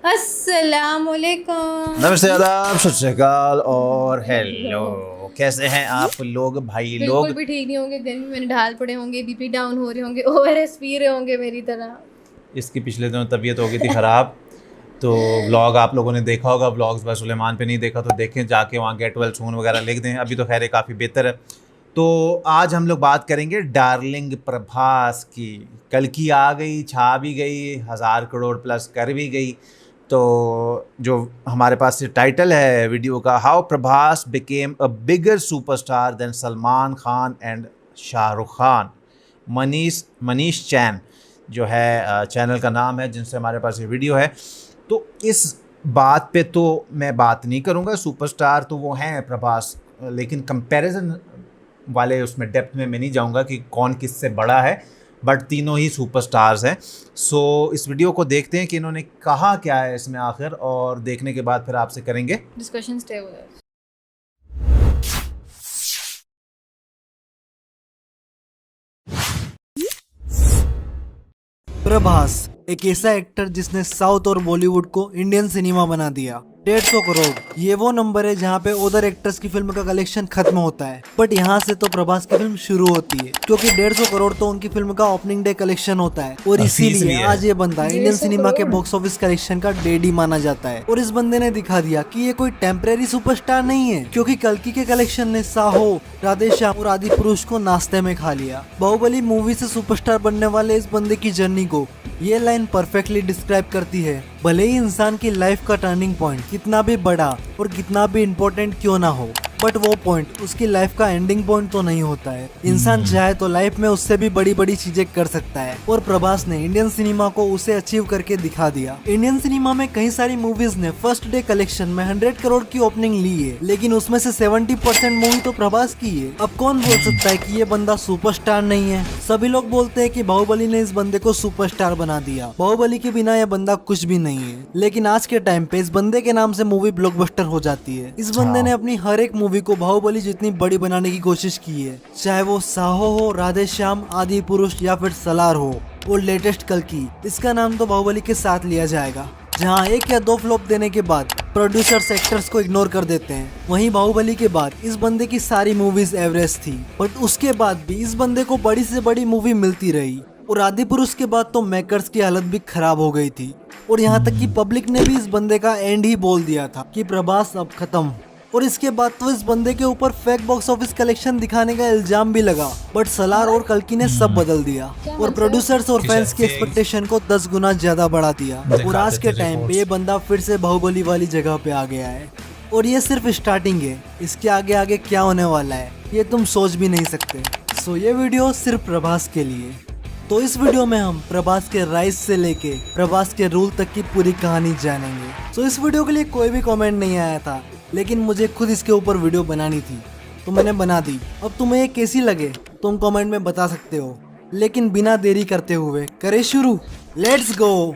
अस्सलामुअलैकुम। नमस्ते, आदाब, सत श्री अकाल और हेलो। कैसे हैं आप लोग भाई लोग? बिल्कुल भी ठीक नहीं होंगे, गर्मी में ढाल पड़े होंगे, बीपी डाउन हो रहे होंगे, ओआरएस पी रहे होंगे मेरी तरह। इसकी पिछले दिनों तबीयत हो गई थी ख़राब। तो व्लॉग आप लोगों ने देखा होगा, व्लॉग्स बस सुलेमान पे नहीं देखा तो देखें जाके, वहाँ गेट वेल सून वगैरह लिख दें। अभी तो खैर काफ़ी बेहतर है। तो आज हम लोग बात करेंगे डार्लिंग प्रभास की। कल की आ गई, छा भी गई, 1000 करोड़ प्लस कर भी गई। तो जो हमारे पास टाइटल है वीडियो का, how Prabhas became a bigger superstar than Salman Khan and Shahrukh Khan. Manish चैन जो है चैनल का नाम है, जिनसे हमारे पास ये वीडियो है। तो इस बात पे तो मैं बात नहीं करूँगा, सुपरस्टार तो वो हैं प्रभास, लेकिन कंपैरिजन वाले उसमें डेप्थ में मैं नहीं जाऊँगा कि कौन किससे बड़ा है, बट तीनों ही सुपरस्टार्स हैं। सो इस वीडियो को देखते हैं कि इन्होंने कहा क्या है इसमें आखिर, और देखने के बाद फिर आपसे करेंगे discussion. Stay with us. Prabhas एक ऐसा एक्टर जिसने साउथ और बॉलीवुड को इंडियन सिनेमा बना दिया। 150 करोड़ ये वो नंबर है जहाँ पे अदर एक्टर्स की फिल्म का कलेक्शन खत्म होता है, बट यहाँ से तो प्रभास की फिल्म शुरू होती है, क्योंकि 150 करोड़ तो उनकी फिल्म का ओपनिंग डे कलेक्शन होता है। और इसीलिए आज ये बंदा इंडियन सिनेमा के बॉक्स ऑफिस कलेक्शन का डैडी माना जाता है। और इस बंदे ने दिखा दिया कि ये कोई टेम्परेरी सुपरस्टार नहीं है, क्योंकि कल्कि के कलेक्शन ने साहो, राधेश्याम और आदि पुरुष को नाश्ते में खा लिया। बाहुबली मूवी से सुपरस्टार बनने वाले इस बंदे की जर्नी को ये लाइन परफेक्टली डिस्क्राइब करती है। भले ही इंसान की लाइफ का टर्निंग पॉइंट कितना भी बड़ा और कितना भी इम्पोर्टेंट क्यों ना हो, बट वो पॉइंट उसकी लाइफ का एंडिंग पॉइंट तो नहीं होता है। इंसान चाहे तो लाइफ में उससे भी बड़ी बड़ी चीजें कर सकता है, और प्रभास ने इंडियन सिनेमा को उसे अचीव करके दिखा दिया। इंडियन सिनेमा में कई सारी मूवीज ने फर्स्ट डे कलेक्शन में 100 करोड़ की ओपनिंग ली है, लेकिन उसमें से 70% मूवी तो प्रभास की है। अब कौन बोल सकता है कि ये बंदा सुपरस्टार नहीं है? सभी लोग बोलते हैं कि बाहुबली ने इस बंदे को सुपरस्टार बना दिया, बाहुबली के बिना यह बंदा कुछ भी नहीं है। लेकिन आज के टाइम पे इस बंदे के नाम से मूवी ब्लॉकबस्टर हो जाती है। इस बंदे ने अपनी हर एक मूवी को बाहुबली जितनी बड़ी बनाने की कोशिश की है, चाहे वो साहो हो, राधेश्याम, आदि पुरुष या फिर सलार हो, और लेटेस्ट कल्कि, इसका नाम तो बाहुबली के साथ लिया जाएगा। जहां 1 या 2 फ्लॉप देने के बाद प्रोड्यूसर्स एक्टर्स को इग्नोर कर देते हैं, वहीं बाहुबली के बाद इस बंदे की सारी मूवीज एवरेज थी, बट उसके बाद भी इस बंदे को बड़ी से बड़ी मूवी मिलती रही। और आदि पुरुष के बाद तो मेकर्स की हालत भी खराब हो गई थी, और यहाँ तक कि पब्लिक ने भी इस बंदे का एंड ही बोल दिया था कि प्रभास अब खत्म। और इसके बाद तो इस बंदे के ऊपर फेक बॉक्स ऑफिस कलेक्शन दिखाने का इल्जाम भी लगा, बट सलार और कल्कि ने सब बदल दिया और प्रोड्यूसर्स और फैंस की एक्सपेक्टेशन को 10 गुना ज्यादा बढ़ा दिया। और आज के टाइम पे ये बंदा फिर से बाहुबली वाली जगह पे आ गया है, और ये सिर्फ स्टार्टिंग है। इसके आगे आगे क्या होने वाला है ये तुम सोच भी नहीं सकते। सो ये वीडियो सिर्फ प्रभास के लिए। तो इस वीडियो में हम प्रभास के राइज से लेके प्रभास के रूल तक की पूरी कहानी जानेंगे। तो इस वीडियो के लिए कोई भी कमेंट नहीं आया था, लेकिन मुझे खुद इसके ऊपर वीडियो बनानी थी तो मैंने बना दी। अब तुम्हें ये कैसी लगे तुम कमेंट में बता सकते हो, लेकिन बिना देरी करते हुए करें शुरू। Let's go.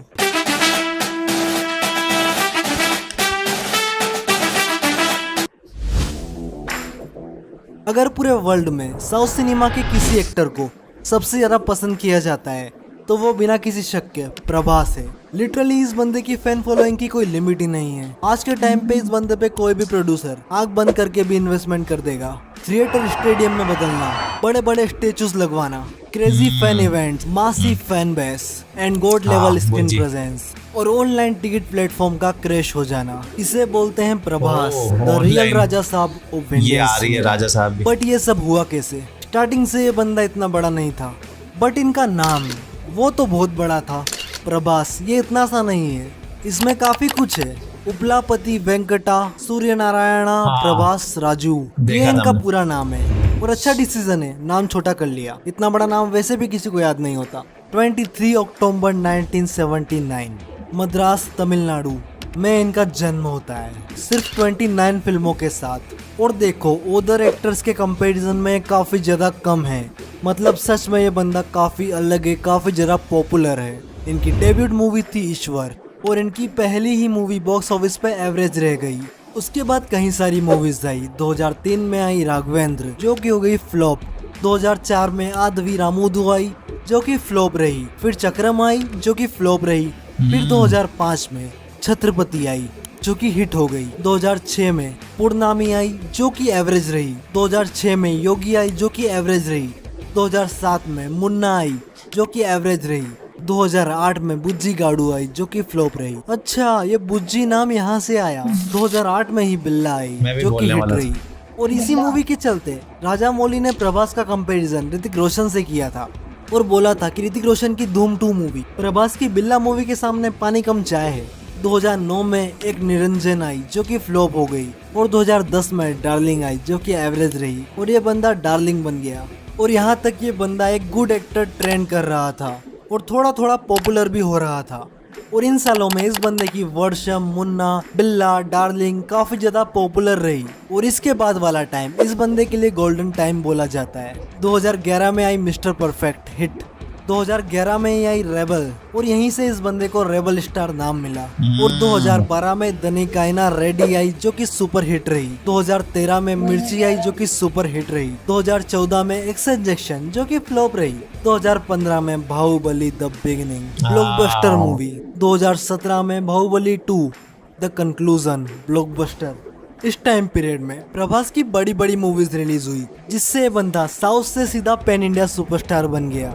अगर पूरे वर्ल्ड में साउथ सिनेमा के किसी एक्टर को सबसे ज्यादा पसंद किया जाता है तो वो बिना किसी शक के प्रभास है। लिटरली इस बंदे की फैन फॉलोइंग की कोई लिमिट ही नहीं है। आज के टाइम पे इस बंदे पे कोई भी प्रोड्यूसर आंख बंद करके भी इन्वेस्टमेंट कर देगा। थिएटर स्टेडियम में बदलना, बड़े बड़े स्टेचूज लगवाना, crazy fan events, massive fan base and God level screen presence, और ऑनलाइन टिकट प्लेटफॉर्म का क्रैश हो जाना, इसे बोलते हैं प्रभास, द रियल राजा साहब ऑफ इंडिया। राजा साहब। बट ये सब हुआ कैसे? स्टार्टिंग से ये बंदा इतना बड़ा नहीं था, बट इनका नाम वो तो बहुत बड़ा था। प्रभास ये इतना सा नहीं है, इसमें काफी कुछ है। उपलापति वेंकटा सूर्य नारायणा प्रभास राजू, ये इनका पूरा नाम है। और अच्छा डिसीजन है नाम छोटा कर लिया, इतना बड़ा नाम वैसे भी किसी को याद नहीं होता। 23 अक्टूबर 1979 मद्रास तमिलनाडु में इनका जन्म होता है, सिर्फ 29 फिल्मों के साथ। और देखो अदर एक्टर्स के कंपैरिजन में काफी ज्यादा कम है, मतलब सच में ये बंदा काफी अलग है, काफी ज्यादा पॉपुलर है। इनकी डेब्यूट मूवी थी ईश्वर, और इनकी पहली ही मूवी बॉक्स ऑफिस पे एवरेज रह गई। उसके बाद कई सारी मूवीज आई। 2003 में आई राघवेंद्र जो कि हो गई फ्लॉप। 2004 में आदवी रामोदू आई जो कि फ्लॉप रही। फिर चक्रम आई जो कि फ्लॉप रही। फिर 2005 में छत्रपति आई जो कि हिट हो गई। 2006 में पूर्णामी आई जो कि एवरेज रही। 2006 में योगी आई जो कि एवरेज रही। 2007 में मुन्ना आई जो कि एवरेज रही। 2008 में बुज्जी गाड़ू आई जो कि फ्लॉप रही। अच्छा, ये बुज्जी नाम यहाँ से आया। 2008 में ही बिल्ला आई मैं भी जो कि बोलने हिट वाला रही। और इसी मूवी के चलते राजा मौली ने प्रभास का कंपैरिजन ऋतिक रोशन से किया था और बोला था कि ऋतिक रोशन की धूम 2 मूवी प्रभास की बिल्ला मूवी के सामने पानी कम चाय है। 2009 में एक निरंजन आई जो कि फ्लॉप हो गई और 2010 में डार्लिंग आई जो कि एवरेज रही और ये बंदा डार्लिंग बन गया। और यहाँ तक ये बंदा एक गुड एक्टर ट्रेंड कर रहा था और थोड़ा थोड़ा पॉपुलर भी हो रहा था। और इन सालों में इस बंदे की वर्षम, मुन्ना, बिल्ला, डार्लिंग काफी ज्यादा पॉपुलर रही। और इसके बाद वाला टाइम इस बंदे के लिए गोल्डन टाइम बोला जाता है। 2011 में आई मिस्टर परफेक्ट हिट। 2011 में ही आई रेबल और यहीं से इस बंदे को रेबल स्टार नाम मिला। और 2012 में दनिकाइना रेडी आई जो कि सुपर हिट रही। 2013 में मिर्ची आई जो कि सुपर हिट रही। 2014 में एक्शन जैक्शन जो कि फ्लॉप रही। 2015 में Baahubali the beginning blockbuster movie. 2017 में बाहुबली 2 द कंक्लूजन ब्लॉकबस्टर। इस टाइम पीरियड में प्रभास की बड़ी बड़ी मूवीज रिलीज हुई जिससे ये बंदा साउथ से सीधा पैन इंडिया सुपरस्टार बन गया।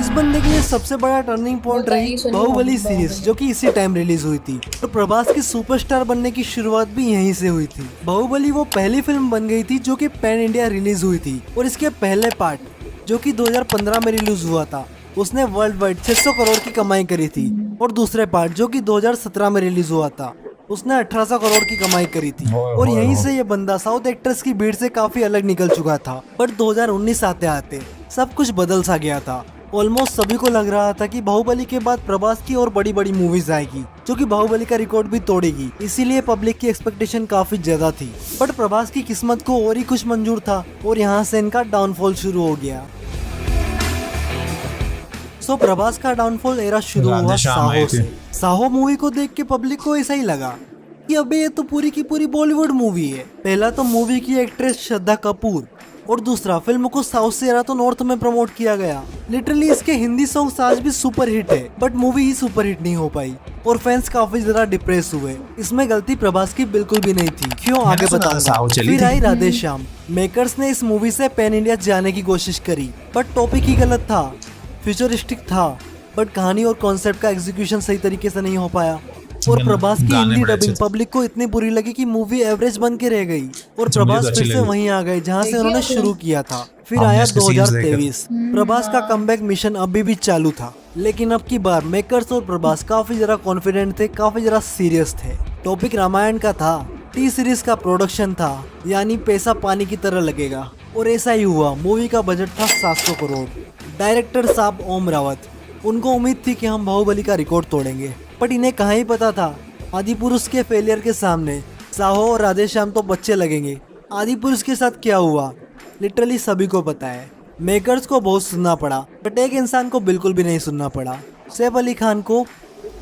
इस बंदे के लिए सबसे बड़ा टर्निंग पॉइंट रही बाहुबली सीरीज जो कि इसी टाइम रिलीज हुई थी और प्रभास की सुपरस्टार बनने की शुरुआत भी यहीं से हुई थी। बाहुबली वो पहली फिल्म बन गई थी जो कि पैन इंडिया रिलीज हुई थी और इसके पहले पार्ट जो कि 2015 में रिलीज हुआ था उसने वर्ल्ड वाइड 600 करोड़ की कमाई करी थी और दूसरे पार्ट जो कि 2017 में रिलीज हुआ था उसने 1800 करोड़ की कमाई करी थी। और यहीं से ये बंदा साउथ एक्टर्स की भीड़ से काफी अलग निकल चुका था। पर 2019 आते आते सब कुछ बदल सा गया था। ऑलमोस्ट सभी को लग रहा था कि बाहुबली के बाद प्रभास की और बड़ी बड़ी मूवीज आएगी जो कि बाहुबली का रिकॉर्ड भी तोड़ेगी, इसीलिए पब्लिक की एक्सपेक्टेशन काफी ज्यादा थी। बट प्रभास की किस्मत को और ही कुछ मंजूर था और यहाँ से इनका डाउनफॉल शुरू हो गया। सो प्रभास का डाउनफॉल एरा शुरू हुआ साहो से। साहो मूवी को देख के पब्लिक को ऐसा ही लगा कि अबे ये तो पूरी की पूरी बॉलीवुड मूवी है। पहला तो मूवी की एक्ट्रेस श्रद्धा कपूर और दूसरा फिल्म को साउथ से एरा तो नॉर्थ में प्रमोट किया गया। लिटरली इसके हिंदी सॉन्ग्स आज भी सुपर हिट है but movie he super hit नहीं हो पाई और फैंस काफी ज्यादा डिप्रेस हुए। इसमें गलती प्रभास की बिल्कुल भी नहीं थी। क्यों आगे बताऊंगा। फिर आई राधे श्याम। मेकर्स ने इस मूवी से पैन इंडिया जाने की कोशिश करी बट टॉपिक ही गलत था, फ्यूचरिस्टिक था बट कहानी और कॉन्सेप्ट का एग्जीक्यूशन सही तरीके से नहीं हो पाया। और प्रभास की हिंदी डबिंग पब्लिक को इतनी बुरी लगी कि मूवी एवरेज बन के रह गई और प्रभास फिर से वहीं आ गए जहां से उन्होंने शुरू किया था। फिर आया 2023। प्रभास का कमबैक मिशन अभी भी चालू था लेकिन अब की बार मेकर्स और प्रभास काफी जरा कॉन्फिडेंट थे, काफी जरा सीरियस थे। टॉपिक रामायण का था, टी सीरीज का प्रोडक्शन था यानी पैसा पानी की तरह लगेगा और ऐसा ही हुआ। मूवी का बजट था 700 करोड़। डायरेक्टर साहब ओम रावत, उनको उम्मीद थी कि हम बाहुबली का रिकॉर्ड तोड़ेंगे बट इन्हें कहाँ ही पता था आदि पुरुष के फेलियर के सामने साहो और राधे श्याम तो बच्चे लगेंगे। आदि पुरुष के साथ क्या हुआ लिटरली सभी को पता है। मेकर्स को बहुत सुनना पड़ा बट एक इंसान को बिल्कुल भी नहीं सुनना पड़ा, सैफ अली खान को।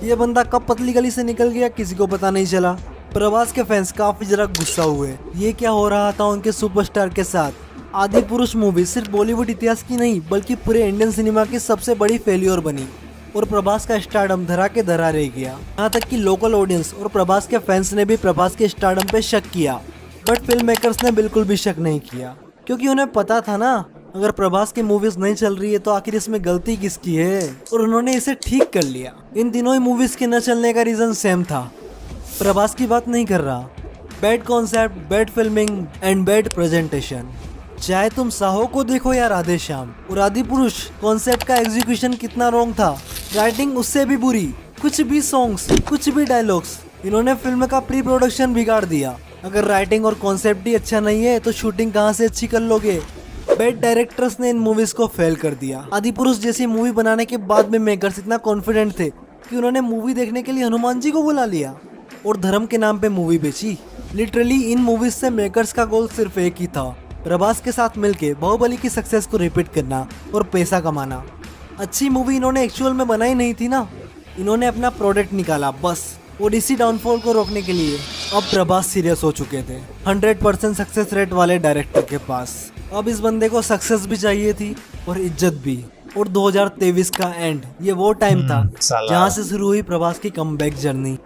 ये बंदा कब पतली गली से निकल गया किसी को पता नहीं चला। प्रभास के फैंस काफी जरा गुस्सा हुए, ये क्या हो रहा था उनके सुपरस्टार के साथ। आदि पुरुष मूवी सिर्फ बॉलीवुड इतिहास की नहीं बल्कि पूरे इंडियन सिनेमा की सबसे बड़ी फेल्योर बनी और प्रभास का स्टारडम धरा के धरा रह गया। यहाँ तक कि लोकल ऑडियंस और प्रभास के फैंस ने भी प्रभास के स्टारडम पे शक किया बट फिल्म मेकर्स ने बिल्कुल भी शक नहीं किया क्योंकि उन्हें पता था ना अगर प्रभास की मूवीज नहीं चल रही है तो आखिर इसमें गलती किसकी है और उन्होंने इसे ठीक कर लिया। इन दिनों ही मूवीज के न चलने का रीजन सेम था, प्रभास की बात नहीं कर रहा। Bad concept, bad filming and bad presentation. चाहे तुम साहो को देखो या राधे श्याम और आदि पुरुष, कॉन्सेप्ट का एग्जीक्यूशन कितना रॉन्ग था, राइटिंग उससे भी बुरी, कुछ भी सॉन्ग्स, कुछ भी डायलॉग्स, इन्होंने फिल्म का प्री प्रोडक्शन बिगाड़ दिया। अगर राइटिंग और कॉन्सेप्ट ही अच्छा नहीं है तो शूटिंग कहाँ से अच्छी कर लोगे। बैड डायरेक्टर्स ने इन मूवीज को फेल कर दिया। आदि पुरुष जैसी मूवी बनाने के बाद में मेकर्स इतना कॉन्फिडेंट थे कि उन्होंने मूवी देखने के लिए हनुमान जी को बुला लिया और धर्म के नाम पे मूवी बेची। लिटरली इन मूवीज से मेकर्स का गोल सिर्फ एक ही था, प्रभास के साथ मिलके बाहुबली की सक्सेस को रिपीट करना और पैसा कमाना। अच्छी मूवी इन्होंने एक्चुअल में बनाई नहीं थी ना, इन्होंने अपना प्रोडक्ट निकाला बस। और इसी डाउनफॉल को रोकने के लिए अब प्रभास सीरियस हो चुके थे 100% सक्सेस रेट वाले डायरेक्टर के पास। अब इस बंदे को सक्सेस भी चाहिए थी और इज्जत भी। और 2023 का एंड, ये वो टाइम था जहाँ से शुरू हुई प्रभास की कमबैक जर्नी।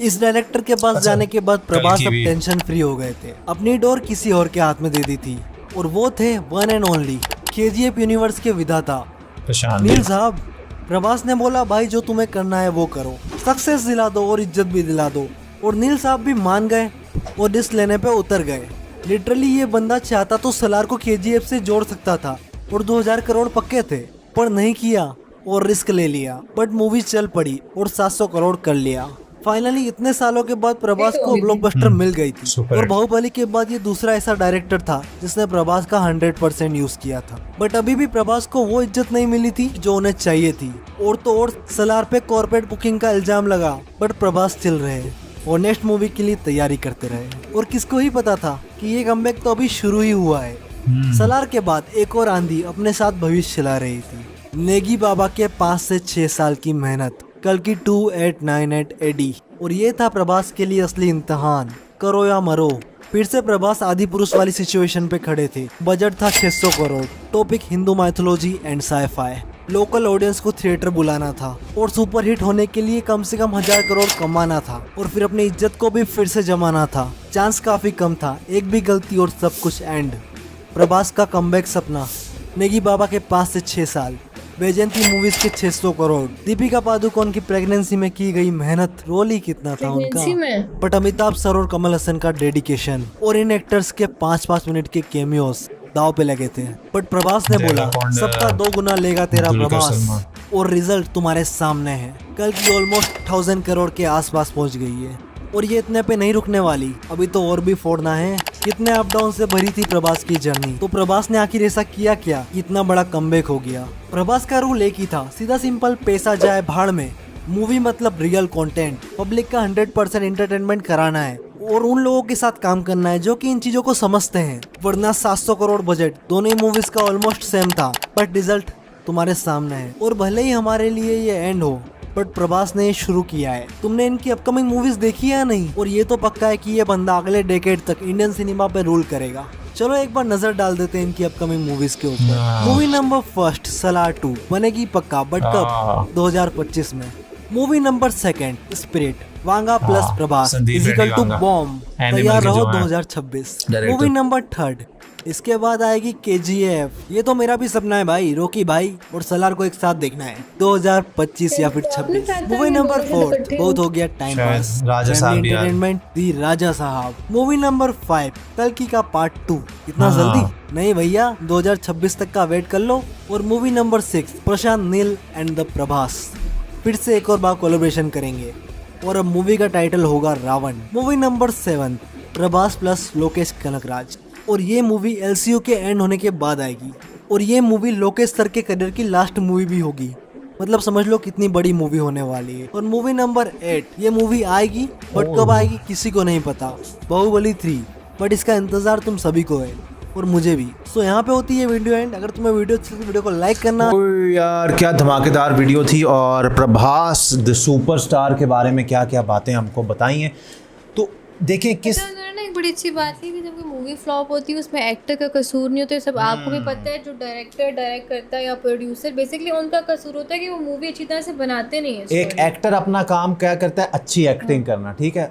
इस डायरेक्टर के पास अच्छा, जाने के बाद प्रभास कल अब की भी। टेंशन फ्री हो गए थे। अपनी डोर किसी और के हाथ में दे दी थी और वो थे one and only KGF universe के विधाता प्रशांत नील साहब। प्रभास ने बोला भाई जो तुम्हें करना है वो करो, सक्सेस दिला दो और इज्जत भी दिला दो। और नील साहब भी मान गए और रिस्क लेने पे उतर गए। लिटरली ये बंदा चाहता तो सलार को KGF से जोड़ सकता था और 2000 करोड़ पक्के थे, पर नहीं किया और रिस्क ले लिया। बट मूवी चल पड़ी और 700 करोड़ कर लिया। फाइनली इतने सालों के बाद प्रभास को ब्लॉकबस्टर मिल गई थी। सुपर और हिट। बाहुबली के बाद ये दूसरा ऐसा डायरेक्टर था जिसने प्रभास का 100% यूज किया था। बट अभी भी प्रभास को वो इज्जत नहीं मिली थी जो उन्हें चाहिए थी। और तो और सलार पे कॉर्पोरेट बुकिंग का इल्जाम लगा, बट प्रभास चिल रहे और नेक्स्ट मूवी के लिए तैयारी करते रहे। और किसको ही पता था कि ये कमबैक तो अभी शुरू ही हुआ है। सलार के बाद एक और आंधी अपने साथ भविष्य चला रही थी। नेगी बाबा के 5 से 6 साल की मेहनत, कल की 2898 AD। और ये था प्रभास के लिए असली इम्तिहान, करो या मरो। फिर से प्रभास आदि पुरुष वाली सिचुएशन पे खड़े थे। बजट था 600 crore, topic Hindu mythology and sci-fi. Local audience को थिएटर बुलाना था और सुपर हिट होने के लिए कम से कम 1000 करोड़ कमाना था और फिर अपनी इज्जत को भी फिर से जमाना था। चांस काफी कम था, एक भी गलती और सब कुछ एंड। प्रभास का कमबैक सपना, नेगी बाबा के 5 से 6 साल, वैजयंती मूवीज के 600 करोड़, दीपिका पादुकोण की प्रेगनेंसी में की गई मेहनत, रोल ही कितना था प्रेगनेंसी उनका। में? बट अमिताभ सर और कमल हसन का डेडिकेशन और इन एक्टर्स के 5-5 मिनट के कैमियोस दाव पे लगे थे। बट प्रभास ने बोला डेलाकोंड, सबका 2 गुना लेगा तेरा दुलकर प्रभास। सलमान। और रिजल्ट तुम्हारे सामने है। कल की ऑलमोस्ट 1000 करोड़ के आसपास पहुंच गई है और ये इतने पे नहीं रुकने वाली, अभी तो और भी फोड़ना है। कितने अप डाउन से भरी थी प्रभास की जर्नी, तो प्रभास ने आखिर ऐसा किया क्या, इतना बड़ा कमबैक हो गया। प्रभास का रूल एक ही था, सीधा सिंपल, पैसा जाए भाड़ में। मूवी मतलब रियल कंटेंट, पब्लिक का 100% एंटरटेनमेंट कराना है और उन लोगों के साथ काम करना है जो कि इन चीजों को समझते हैं। वरना 700 करोड़ बजट, दोनों ही मूवीज का ऑलमोस्ट सेम था, बट रिजल्ट तुम्हारे सामने है। और भले ही हमारे लिए ये एंड हो, बट प्रभास ने ये शुरू किया है। तुमने इनकी अपकमिंग मूवीज देखी है या नहीं? और ये तो पक्का है कि ये बंदा अगले डेकेड तक इंडियन सिनेमा पे रूल करेगा। चलो एक बार नजर डाल देते हैं इनकी अपकमिंग मूवीज के ऊपर। मूवी नंबर 1 सलार 2 बनेगी पक्का, बट कब? 2025 में। Movie number 2 spirit, Vanga plus Prabhas Sandeep इजिकल रेड्डी टू वांगा। बॉम्ब, Animal तैयार के रहो जो हैं 2026। director। मूवी नंबर 3 इसके बाद आएगी KGF। ये तो मेरा भी सपना है भाई, रॉकी भाई और सलार को एक साथ देखना है 2025 या फिर 26। मूवी नंबर 4 बहुत हो गया टाइम शायद पास, राजा साहब भी आ रहे। एंटरटेनमेंट दी राजा साहब। मूवी नंबर 5 कल्कि का पार्ट 2। इतना हाँ। जल्दी नहीं भैया, 2026 तक का वेट कर लो। और movie number 6 Prashanth Neel and the Prabhas फिर से एक और बार कोलैबोरेशन करेंगे और अब मूवी का टाइटल होगा Ravan. Movie number 7 Prabhas plus Lokesh Kanagaraj. और ये मूवी LCU के एंड होने के बाद आएगी और ये मूवी लोकेश सर के करियर की लास्ट मूवी भी होगी। मतलब समझ लो कितनी बड़ी मूवी होने वाली है। और मूवी नंबर 8 ये मूवी आएगी, बट कब आएगी किसी को नहीं पता। बाहुबली 3, बट इसका इंतजार तुम सभी को है और मुझे भी। सो यहाँ पे होती है वीडियो एंड। अगर तुम्हें वीडियो अच्छी लगी वीडियो को लाइक करना। ओ यार क्या धमाकेदार वीडियो थी और प्रभास द सुपरस्टार के बारे में क्या क्या बातें हमको बताई हैं। तो देखें किस तो अगर ना एक बड़ी अच्छी बात है कि जब कोई मूवी फ्लॉप होती है उसमें एक्टर का कसूर नहीं होता है। सब आपको भी पता है, जो डायरेक्टर डायरेक्ट करता है या प्रोड्यूसर, बेसिकली उनका कसूर होता है कि वो मूवी अच्छी तरह से बनाते नहीं है। एक एक्टर अपना काम क्या करता है, अच्छी एक्टिंग करना, ठीक है।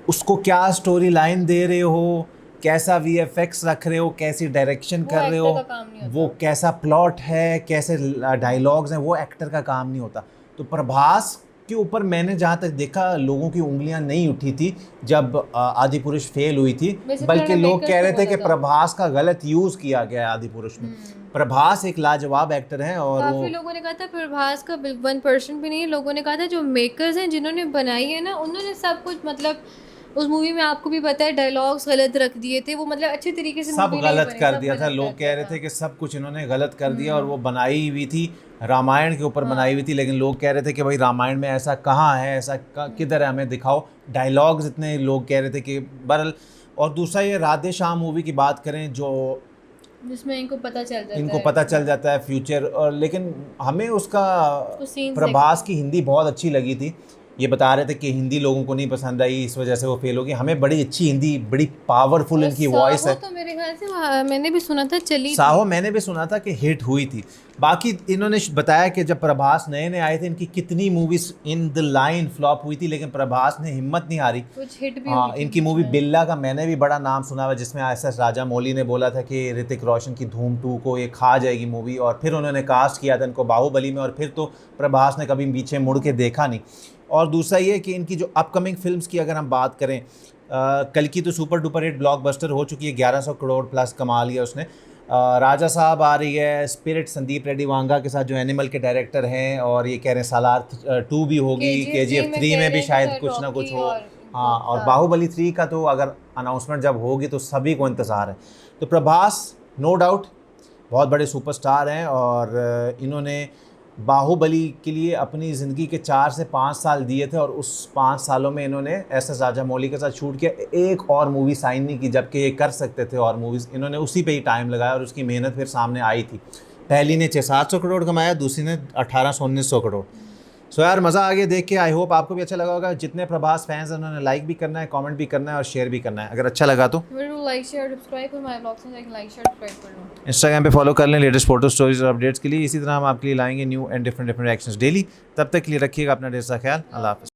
उसको क्या स्टोरी लाइन दे रहे हो, कैसा VFX रख रहे हो, कैसी डायरेक्शन वो कर रहे actor हो, का काम नहीं होता। वो कैसा प्लॉट है, कैसे डायलॉग्स हैं, वो एक्टर का काम नहीं होता। तो प्रभास के ऊपर मैंने जहाँ तक देखा लोगों की उंगलियां नहीं उठी थी जब आदि पुरुष फेल हुई थी, Basically बल्कि उन्होंने लोग makers कह रहे को थे कि बोला था। प्रभास का गलत यूज़ किया गया है आदि पुरुष में। प्रभास एक लाजवाब एक्टर है और वो काफी लोगों ने कहा था प्रभास का 1% भी नहीं है। लोगों ने कहा था जो मेकर्स हैं जिन्होंने बनाई है ना, उन्होंने सब कुछ, मतलब उस मूवी में आपको भी पता है डायलॉग्स गलत रख दिए थे। वो मतलब अच्छे तरीके से सब movie नहीं गलत बनी, कर सब दिया था। गलत लोग कर कह दिया रहे था। थे कि सब कुछ इन्होंने गलत कर दिया और वो बनाई हुई थी रामायण के ऊपर बनाई हुई थी, लेकिन लोग कह रहे थे कि भाई रामायण में ऐसा कहाँ है, ऐसा किधर है, हमें दिखाओ। डायलॉग्स इतने लोग कह रहे थे कि बहरहाल। और दूसरा ये राधे श्याम मूवी की बात करें जो जिसमें इनको पता चल जाता इनको है, पता चल जाता है फ्यूचर, और लेकिन हमें उसका उस scenes प्रभास की हिंदी बहुत अच्छी लगी थी। ये बता रहे थे कि हिंदी लोगों को नहीं पसंद आई, इस वजह से वो फेल होगी। हमें बड़ी अच्छी हिंदी, बड़ी पावरफुल इनकी वॉइस है। तो मेरे ख्याल से मैंने भी सुना था चली थी। साहो मैंने भी सुना था कि हिट हुई थी। बाकी इन्होंने बताया कि जब प्रभास नए नए आए थे, इनकी कितनी movies in the line flop हुई थी, लेकिन प्रभास ने हिम्मत नहीं हारी। कुछ हिट भी हाँ, हुई थी इनकी मूवी बिल्ला का मैंने भी बड़ा नाम सुना हुआ, जिसमें एस राजामौली ने बोला था कि ऋतिक रोशन की धूम 2 को ये खा जाएगी मूवी, और फिर उन्होंने कास्ट किया था इनको बाहुबली में, और फिर तो प्रभास ने कभी पीछे मुड़ के देखा नहीं। और दूसरा ये कि इनकी जो अपकमिंग फिल्म्स की अगर हम बात करें, कल की तो सुपर डुपर हिट ब्लॉकबस्टर हो चुकी है, 1100 करोड़ प्लस कमा लिया उसने। राजा साहब आ रही है, स्पिरिट संदीप रेड्डी वांगा के साथ जो एनिमल के डायरेक्टर हैं, और ये कह रहे हैं सालार 2 भी होगी, KGF 3 में भी शायद कुछ ना कुछ हो। हाँ, और बाहुबली 3 का तो अगर अनाउंसमेंट जब होगी तो सभी को इंतज़ार है। तो प्रभास नो डाउट बहुत बड़े सुपरस्टार हैं, और इन्होंने बाहुबली के लिए अपनी ज़िंदगी के 4 से 5 साल दिए थे, और उस 5 सालों में इन्होंने एस राजामौली के साथ शूट किया, एक और मूवी साइन नहीं की, जबकि ये कर सकते थे और मूवीज़। इन्होंने उसी पे ही टाइम लगाया और उसकी मेहनत फिर सामने आई थी। पहली ने 600-700 करोड़ कमाया, दूसरी ने 1800-1900 करोड़। सो यार मज़ा आ गया देख के। आई होप आपको भी अच्छा लगा होगा। जितने प्रभास फैंस हैं उन्होंने लाइक भी करना है, कमेंट भी करना है और शेयर भी करना है अगर अच्छा लगा तो। लाइक शेयर सब्सक्राइब कर माय ब्लॉग्स में, लाइक शेयर सब्सक्राइब कर लो। इंस्टाग्राम पे फॉलो कर लें लेटेस्ट फोटो स्टोरीज और अपडेट्स के लिए। इसी तरह हम आपके लिए लाएंगे new and different reactions daily. तब तक के लिए रखिएगा अपना ढेर सारा ख्याल। अल्लाह हाफ़िज़।